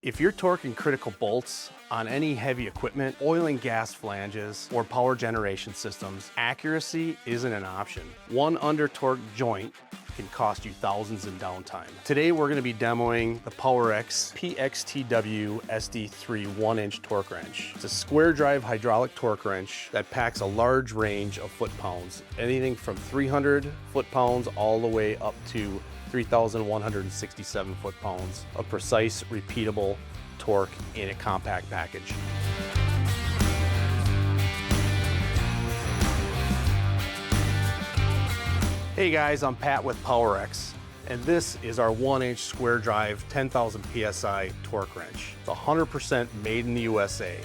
If you're torquing critical bolts on any heavy equipment, oil and gas flanges, or power generation systems, accuracy isn't an option. One under-torqued joint can cost you thousands in downtime. Today we're going to be demoing the PowerX PXTW SD3 1-inch torque wrench. It's a square drive hydraulic torque wrench that packs a large range of foot-pounds, anything from 300 foot-pounds all the way up to 3,167 foot-pounds of precise, repeatable torque in a compact package. Hey guys, I'm Pat with PowerX, and this is our 1-inch square drive 10,000 PSI torque wrench. It's 100% made in the USA.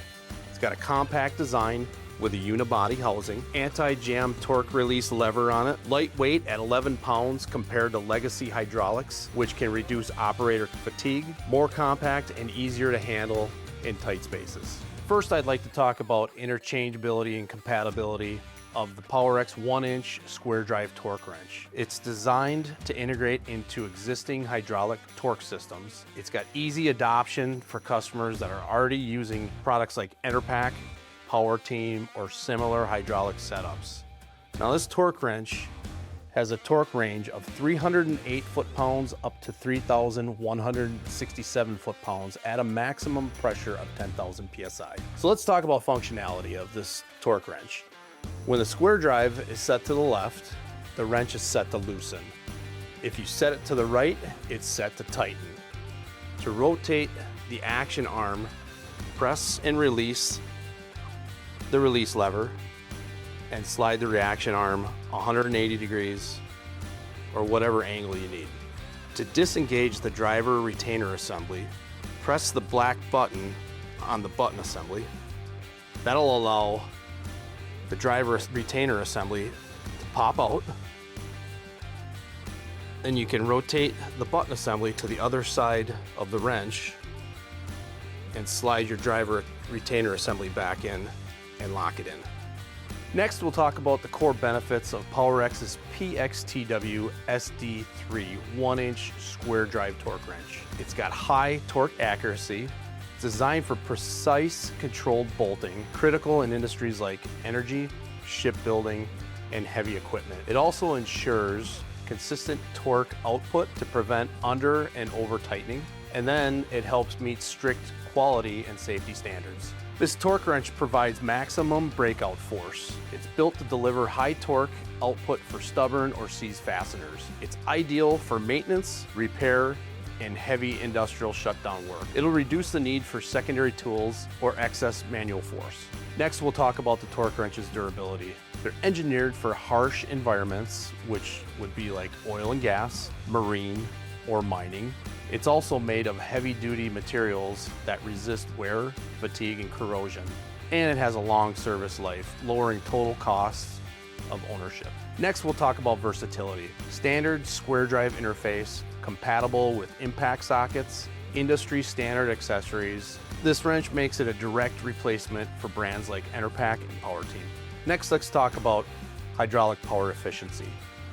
It's got a compact design with a unibody housing, anti-jam torque release lever on it, lightweight at 11 pounds compared to legacy hydraulics, which can reduce operator fatigue, more compact and easier to handle in tight spaces. First, I'd like to talk about interchangeability and compatibility of the PowerX 1-inch square drive torque wrench. It's designed to integrate into existing hydraulic torque systems. It's got easy adoption for customers that are already using products like Enerpac, Power Team, or similar hydraulic setups. Now this torque wrench has a torque range of 308 foot-pounds up to 3,167 foot-pounds at a maximum pressure of 10,000 PSI. So let's talk about functionality of this torque wrench. When the square drive is set to the left, the wrench is set to loosen. If you set it to the right, it's set to tighten. To rotate the action arm, press and release the release lever and slide the reaction arm 180 degrees or whatever angle you need. To disengage the driver retainer assembly, press the black button on the button assembly. That'll allow the driver retainer assembly to pop out. Then you can rotate the button assembly to the other side of the wrench and slide your driver retainer assembly back in and lock it in. Next, we'll talk about the core benefits of PowerX's PXTW SD3 1-inch square drive torque wrench. It's got high torque accuracy. It's designed for precise controlled bolting, critical in industries like energy, shipbuilding, and heavy equipment. It also ensures consistent torque output to prevent under and over tightening, and then it helps meet strict quality and safety standards. This torque wrench provides maximum breakout force. It's built to deliver high torque output for stubborn or seized fasteners. It's ideal for maintenance, repair, and heavy industrial shutdown work. It'll reduce the need for secondary tools or excess manual force. Next, we'll talk about the torque wrench's durability. They're engineered for harsh environments, which would be like oil and gas, marine, or mining. It's also made of heavy-duty materials that resist wear, fatigue, and corrosion. And it has a long service life, lowering total costs of ownership. Next, we'll talk about versatility. Standard square drive interface, compatible with impact sockets, industry standard accessories. This wrench makes it a direct replacement for brands like Enerpac and Power Team. Next, let's talk about hydraulic power efficiency.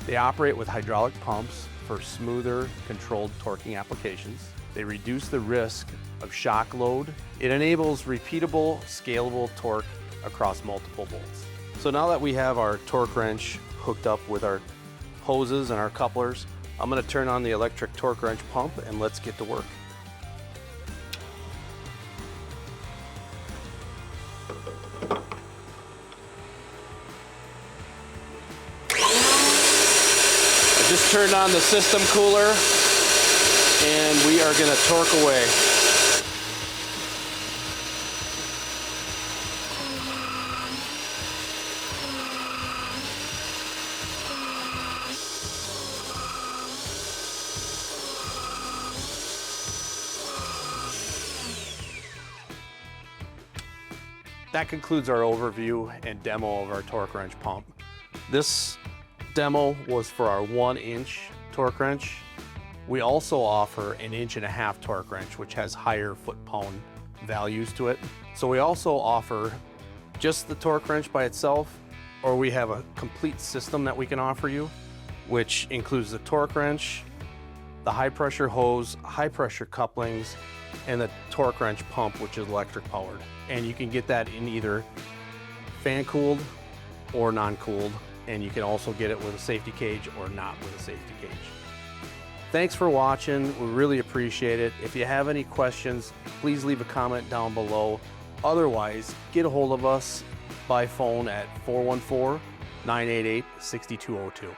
They operate with hydraulic pumps for smoother, controlled torquing applications. They reduce the risk of shock load. It enables repeatable, scalable torque across multiple bolts. So now that we have our torque wrench hooked up with our hoses and our couplers, I'm going to turn on the electric torque wrench pump and let's get to work. Just turned on the system cooler and we are going to torque away. That concludes our overview and demo of our torque wrench pump. This demo was for our 1-inch torque wrench. We also offer an 1.5 inch torque wrench, which has higher foot-pound values to it. So we also offer just the torque wrench by itself, or we have a complete system that we can offer you, which includes the torque wrench, the high pressure hose, high pressure couplings, and the torque wrench pump, which is electric powered. And you can get that in either fan cooled or non-cooled, and you can also get it with a safety cage or not with a safety cage. Thanks for watching. We really appreciate it. If you have any questions, please leave a comment down below. Otherwise, get a hold of us by phone at 414-988-6202.